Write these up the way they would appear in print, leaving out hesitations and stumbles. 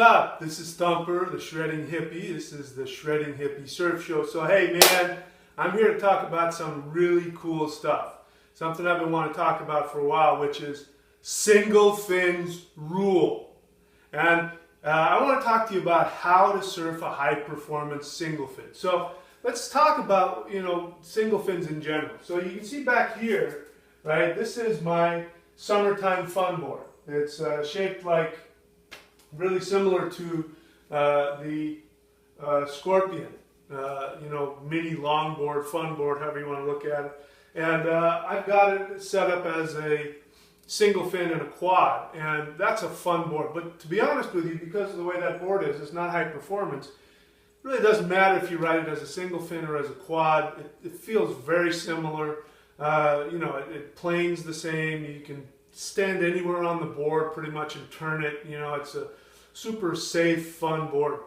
up? This is Thumper, the Shredding Hippie. This is the Shredding Hippie Surf Show. So hey man, I'm here to talk about some really cool stuff. Something I've been wanting to talk about for a while, which is single fins rule. And I want to talk to you about how to surf a high performance single fin. So let's talk about, single fins in general. So you can see back here, right, this is my summertime fun board. It's shaped like, really similar to the Scorpion, mini longboard, fun board, however you want to look at it. And I've got it set up as a single fin and a quad, and that's a fun board. But to be honest with you, because of the way that board is, it's not high performance. It really doesn't matter if you ride it as a single fin or as a quad. It feels very similar. It planes the same. You can stand anywhere on the board pretty much and turn it. It's a super safe, fun board.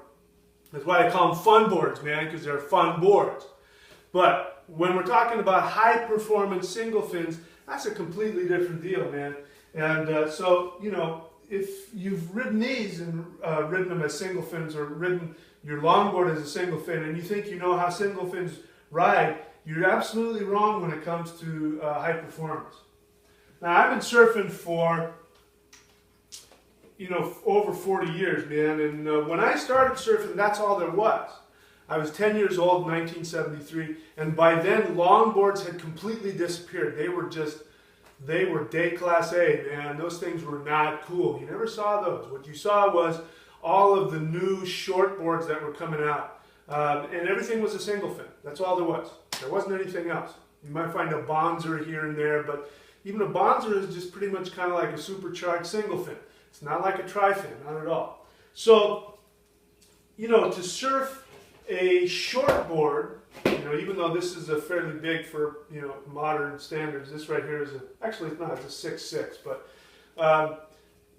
That's why I call them fun boards, man, because they're fun boards. But when we're talking about high performance single fins, that's a completely different deal, man. And if you've ridden these and ridden them as single fins, or ridden your longboard as a single fin, and you think you know how single fins ride, you're absolutely wrong when it comes to high performance. Now, I've been surfing for over 40 years, man, and when I started surfing, that's all there was. I was 10 years old in 1973, and by then longboards had completely disappeared. They were day class A, man. Those things were not cool. You never saw those. What you saw was all of the new short boards that were coming out, and everything was a single fin. That's all there was. There wasn't anything else. You might find a bonzer here and there, but even a bonzer is just pretty much kind of like a supercharged single fin. It's not like a tri-fin, not at all. So, to surf a short board, even though this is a fairly big for, modern standards, this right here is actually it's not, it's a 6'6", but,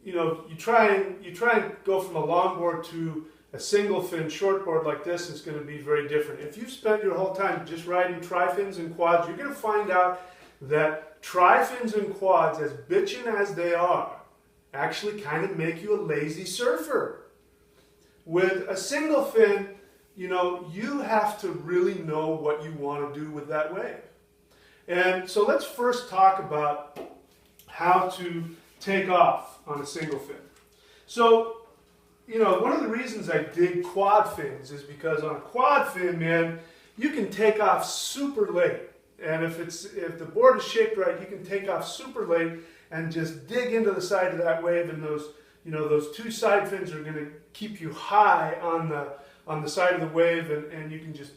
you try and go from a longboard to a single fin short board like this, is going to be very different. If you've spent your whole time just riding tri-fins and quads, you're going to find out that tri-fins and quads, as bitchin' as they are, actually kind of make you a lazy surfer. With a single fin, you have to really know what you want to do with that wave. And so let's first talk about how to take off on a single fin. So, one of the reasons I dig quad fins is because on a quad fin, man, you can take off super late. And if the board is shaped right, you can take off super late and just dig into the side of that wave, and those two side fins are going to keep you high on the side of the wave, and you can just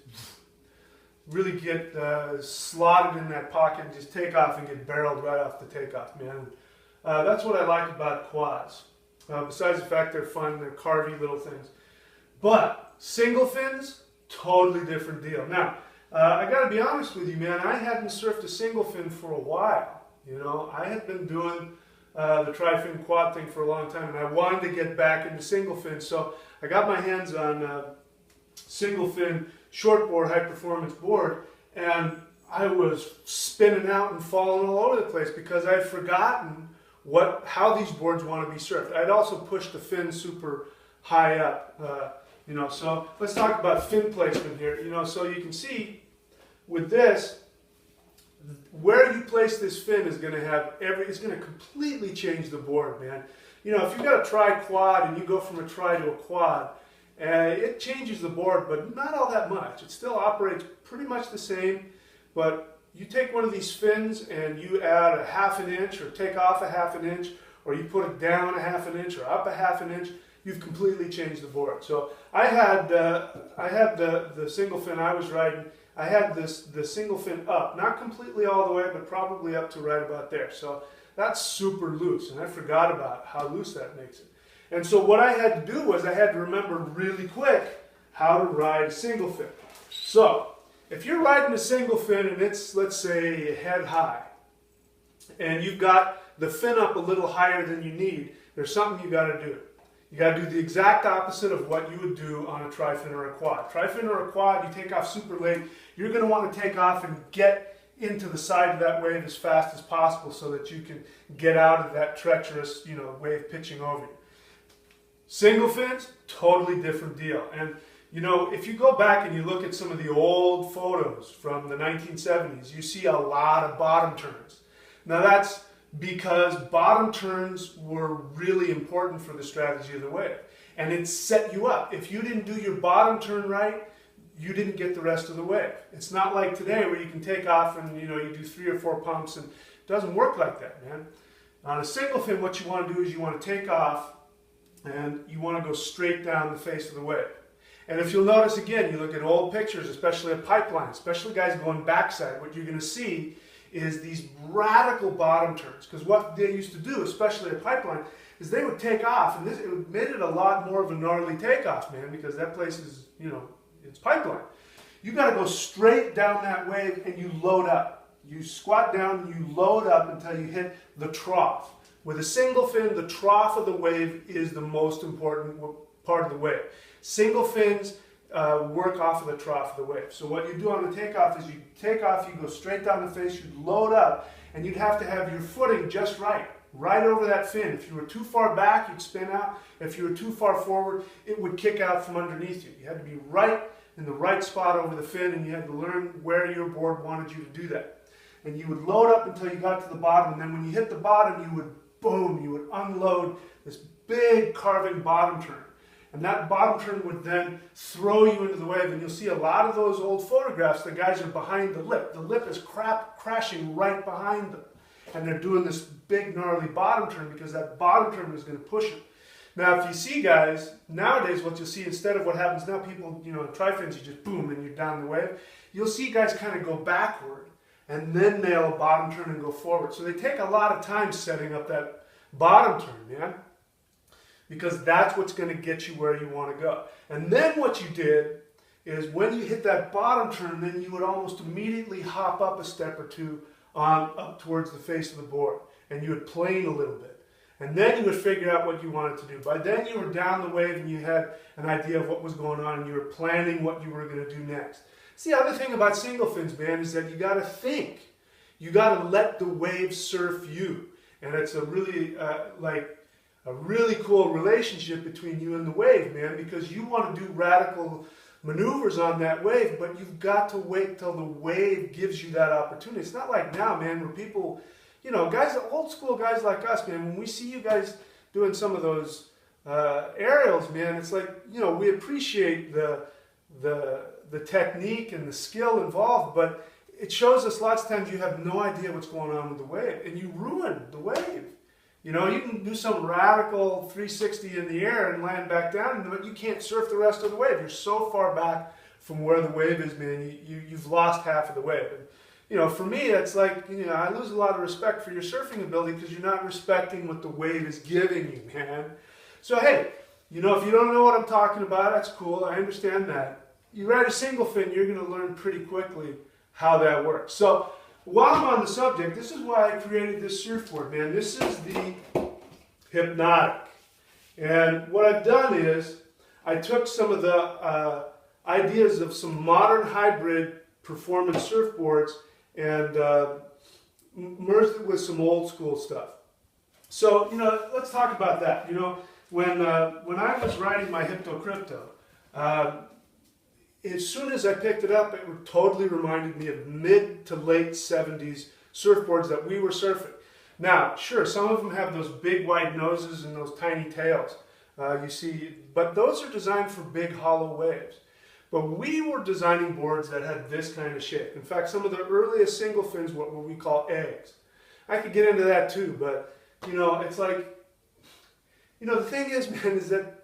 really get slotted in that pocket and just take off and get barreled right off the takeoff, man. That's what I like about quads. Besides the fact they're fun, they're carvy little things. But single fins, totally different deal. Now, I got to be honest with you, man. I hadn't surfed a single fin for a while. I had been doing the tri-fin quad thing for a long time, and I wanted to get back into single fin. So I got my hands on single fin shortboard, high performance board, and I was spinning out and falling all over the place because I'd forgotten how these boards want to be surfed. I'd also pushed the fin super high up, So let's talk about fin placement here. So you can see with this, where you place this fin is going to it's going to completely change the board, man. If you've got a tri-quad and you go from a tri to a quad, it changes the board, but not all that much. It still operates pretty much the same, but you take one of these fins and you add a half an inch, or take off a half an inch, or you put it down a half an inch or up a half an inch, you've completely changed the board. So I had the single fin I was riding. I had the single fin up, not completely all the way, but probably up to right about there. So that's super loose, and I forgot about how loose that makes it. And so what I had to do was I had to remember really quick how to ride a single fin. So if you're riding a single fin and it's, let's say, head high, and you've got the fin up a little higher than you need, there's something you got to do. You got to do the exact opposite of what you would do on a tri-fin or a quad. Tri-fin or a quad, you take off super late. You're going to want to take off and get into the side of that wave as fast as possible so that you can get out of that treacherous, wave pitching over you. Single fins, totally different deal. And you know, if you go back and you look at some of the old photos from the 1970s, you see a lot of bottom turns. Now that's because bottom turns were really important for the strategy of the wave. And it set you up. If you didn't do your bottom turn right, you didn't get the rest of the wave. It's not like today where you can take off and you do 3 or 4 pumps, and it doesn't work like that, man. On a single fin, what you want to do is you want to take off and you want to go straight down the face of the wave. And if you'll notice again, you look at old pictures, especially of pipelines, especially guys going backside, what you're going to see is these radical bottom turns. Because what they used to do, especially a pipeline, is they would take off, and it made it a lot more of a gnarly takeoff, man, because that place is, it's pipeline. You got to go straight down that wave and you load up. You squat down, you load up until you hit the trough. With a single fin, the trough of the wave is the most important part of the wave. Single fins work off of the trough of the wave. So what you do on the takeoff is you take off, you go straight down the face, you load up, and you'd have to have your footing just right over that fin. If you were too far back, you'd spin out. If you were too far forward, it would kick out from underneath you. You had to be right in the right spot over the fin, and you had to learn where your board wanted you to do that. And you would load up until you got to the bottom, and then when you hit the bottom, you would boom, you would unload this big carving bottom turn. And that bottom turn would then throw you into the wave, and you'll see a lot of those old photographs, the guys are behind the lip. The lip is crashing right behind them. And they're doing this big gnarly bottom turn because that bottom turn is going to push them. Now, if you see guys, nowadays what you'll see, instead of what happens now, people, in tri-fins, you just boom and you're down the wave. You'll see guys kind of go backward and then nail a bottom turn and go forward. So they take a lot of time setting up that bottom turn, man. Because that's what's going to get you where you want to go. And then what you did is when you hit that bottom turn, then you would almost immediately hop up a step or two up towards the face of the board. And you would plane a little bit. And then you would figure out what you wanted to do. By then you were down the wave and you had an idea of what was going on and you were planning what you were going to do next. See, the other thing about single fins, man, is that you got to think. You got to let the wave surf you. And it's a really, a really cool relationship between you and the wave, man, because you want to do radical maneuvers on that wave, but you've got to wait till the wave gives you that opportunity. It's not like now, man, where people, guys, old school guys like us, man, when we see you guys doing some of those aerials, man, it's like, we appreciate the technique and the skill involved, but it shows us lots of times you have no idea what's going on with the wave, and you ruin the wave. You can do some radical 360 in the air and land back down, but you can't surf the rest of the wave. You're so far back from where the wave is, man, you've lost half of the wave. And, for me, it's like, I lose a lot of respect for your surfing ability because you're not respecting what the wave is giving you, man. So, hey, if you don't know what I'm talking about, that's cool. I understand that. You ride a single fin, you're going to learn pretty quickly how that works. So, while I'm on the subject, this is why I created this surfboard, man. This is the Hypnotic. And what I've done is I took some of the ideas of some modern hybrid performance surfboards and merged it with some old school stuff. So, let's talk about that. When I was riding my Hypto Crypto, as soon as I picked it up, it totally reminded me of mid to late 70s surfboards that we were surfing. Now, sure, some of them have those big wide noses and those tiny tails, you see, but those are designed for big hollow waves. But we were designing boards that had this kind of shape. In fact, some of the earliest single fins were what we call eggs. I could get into that too, but, it's like, the thing is, man, is that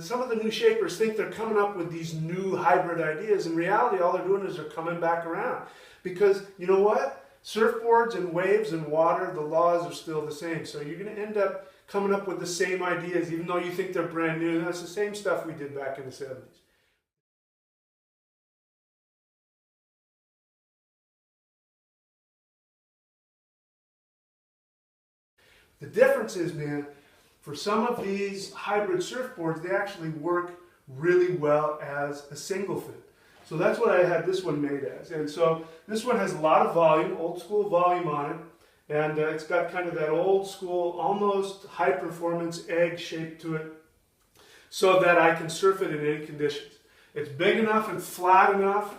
some of the new shapers think they're coming up with these new hybrid ideas. In reality, all they're doing is they're coming back around. Because, you know what? Surfboards and waves and water, the laws are still the same. So you're going to end up coming up with the same ideas, even though you think they're brand new. That's the same stuff we did back in the 70s. The difference is, man, for some of these hybrid surfboards, they actually work really well as a single fin. So that's what I had this one made as. And so this one has a lot of volume, old school volume on it. And it's got kind of that old school, almost high performance egg shape to it. so that I can surf it in any conditions. It's big enough and flat enough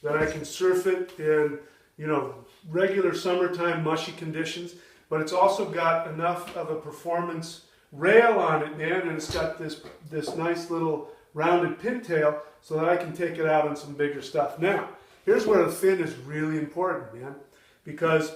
that I can surf it in, you know, regular summertime mushy conditions, but it's also got enough of a performance rail on it, man, and it's got this nice little rounded pintail so that I can take it out on some bigger stuff. Now, here's where the fin is really important, man, because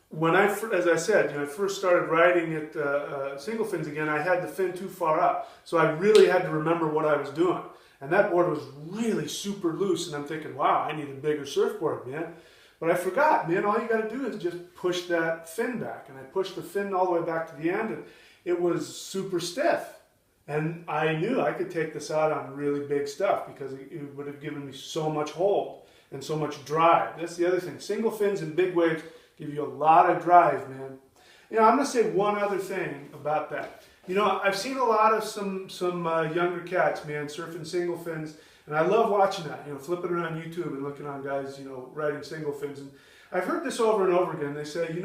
when as I said, I first started riding at single fins again, I had the fin too far up, so I really had to remember what I was doing. And that board was really super loose, and I'm thinking, wow, I need a bigger surfboard, man. But I forgot, man, all you got to do is just push that fin back. And I pushed the fin all the way back to the end, and it was super stiff. And I knew I could take this out on really big stuff because it would have given me so much hold and so much drive. That's the other thing. Single fins and big waves give you a lot of drive, man. I'm going to say one other thing about that. I've seen a lot of some younger cats, man, surfing single fins, and I love watching that, flipping around YouTube and looking on guys, riding single fins. And I've heard this over and over again. They say,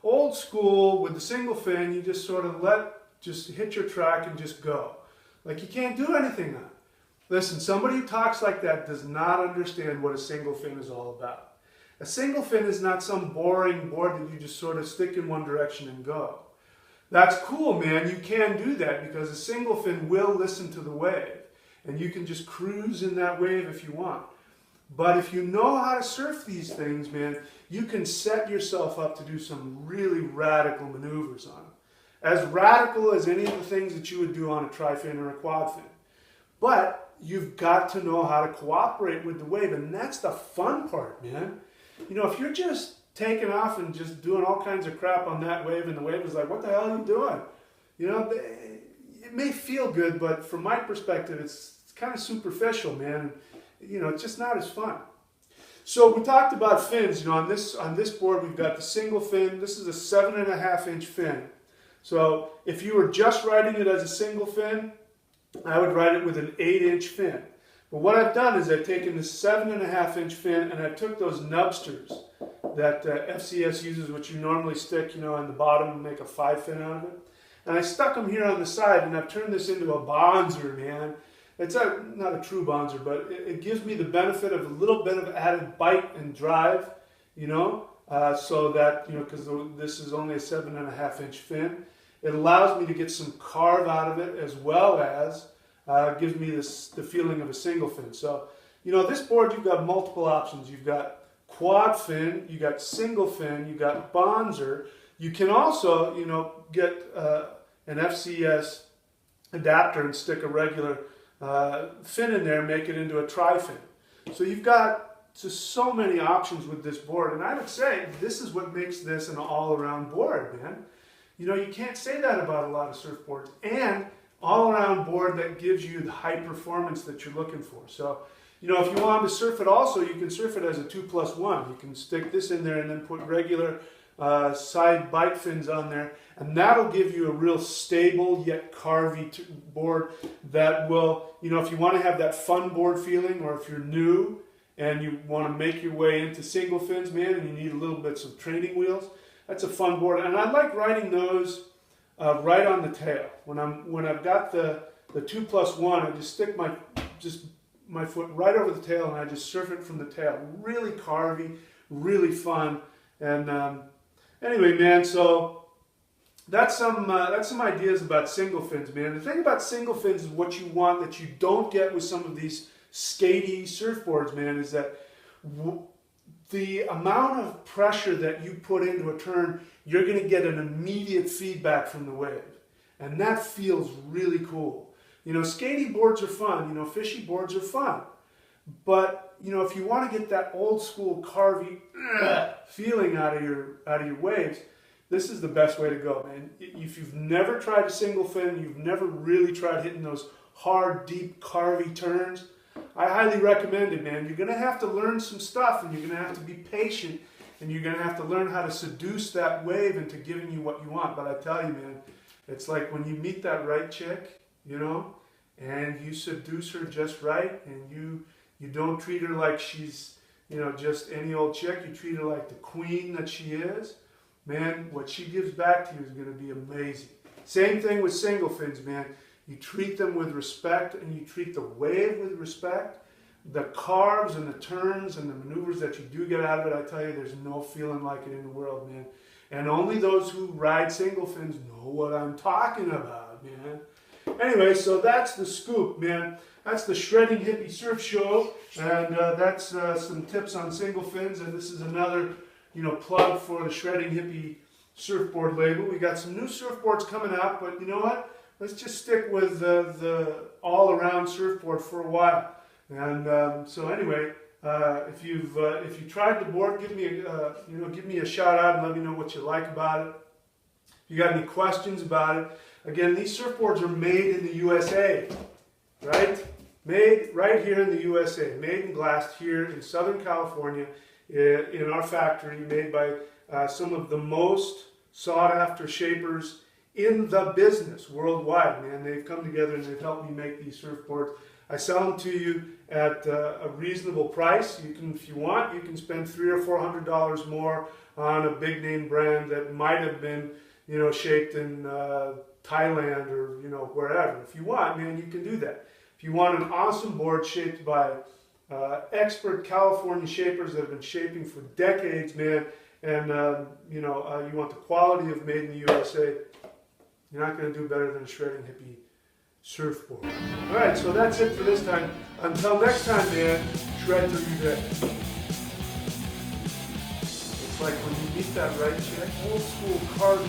old school with the single fin, you just sort of just hit your track and just go. Like you can't do anything on it. Listen, somebody who talks like that does not understand what a single fin is all about. A single fin is not some boring board that you just sort of stick in one direction and go. That's cool, man. You can do that because a single fin will listen to the wave. And you can just cruise in that wave if you want. But if you know how to surf these things, man, you can set yourself up to do some really radical maneuvers on them. As radical as any of the things that you would do on a tri-fin or a quad fin. But you've got to know how to cooperate with the wave, and that's the fun part, man. If you're just taking off and just doing all kinds of crap on that wave, and the wave is like, what the hell are you doing? It may feel good, but from my perspective, it's kind of superficial, man. It's just not as fun. So we talked about fins. On this board, we've got the single fin. This is a 7.5-inch fin. So if you were just riding it as a single fin, I would ride it with an 8-inch fin. But what I've done is I've taken this 7.5-inch fin and I took those nubsters that FCS uses, which you normally stick, on the bottom and make a 5 fin out of it. And I stuck them here on the side, and I've turned this into a bonzer, man. It's not a true bonzer, but it gives me the benefit of a little bit of added bite and drive, so that, because this is only a 7.5-inch fin. It allows me to get some carve out of it, as well as gives me the feeling of a single fin. So, this board, you've got multiple options. You've got quad fin, you got single fin, you got bonzer. You can also, get an FCS adapter and stick a regular fin in there and make it into a tri-fin. So you've got just so many options with this board, and I would say this is what makes this an all-around board, man. You can't say that about a lot of surfboards, and all-around board that gives you the high performance that you're looking for. So, if you wanted to surf it also, you can surf it as a 2+1. You can stick this in there and then put regular side bite fins on there, and that'll give you a real stable yet carvy board that will, if you want to have that fun board feeling, or if you're new and you want to make your way into single fins, man, and you need a little bit of training wheels, that's a fun board. And I like riding those right on the tail. When I've got the 2+1, I just stick my foot right over the tail and I just surf it from the tail. Really carvy, really fun. And anyway, man, so that's some ideas about single fins, man. The thing about single fins is what you want that you don't get with some of these skatey surfboards, man, is that the amount of pressure that you put into a turn, you're going to get an immediate feedback from the wave. And that feels really cool. Skatey boards are fun, fishy boards are fun. But, if you want to get that old school carvy feeling out of your waves, this is the best way to go, man. If you've never tried a single fin, you've never really tried hitting those hard, deep, carvy turns, I highly recommend it, man. You're going to have to learn some stuff, and you're going to have to be patient, and you're going to have to learn how to seduce that wave into giving you what you want. But I tell you, man, it's like when you meet that right chick, and you seduce her just right, and you don't treat her like she's, just any old chick. You treat her like the queen that she is. Man, what she gives back to you is going to be amazing. Same thing with single fins, man. you treat them with respect, and you treat the wave with respect, the carves and the turns and the maneuvers that you do get out of it, I tell you, there's no feeling like it in the world, man. And only those who ride single fins know what I'm talking about, man. Anyway, so that's the scoop, man. That's the Shredding Hippie Surf Show, and that's some tips on single fins. And this is another, plug for the Shredding Hippie surfboard label. We got some new surfboards coming out, but you know what? Let's just stick with the all-around surfboard for a while. And so anyway, if you tried the board, give me a shout out and let me know what you like about it. If you got any questions about it, again, these surfboards are made in the USA, right? Made right here in the USA, made and glassed here in Southern California, in our factory, made by some of the most sought after shapers in the business worldwide, man. They've come together and they've helped me make these surfboards. I sell them to you at a reasonable price. You can, if you want, you can spend $300 or $400 more on a big name brand that might have been, shaped in Thailand or wherever. If you want, man, you can do that. If you want an awesome board shaped by expert California shapers that have been shaping for decades, man, and you want the quality of made in the USA, you're not going to do better than a Shredding Hippie surfboard. All right, so that's it for this time. Until next time, man, shred through your day. It's like when you meet that right chick, old school card.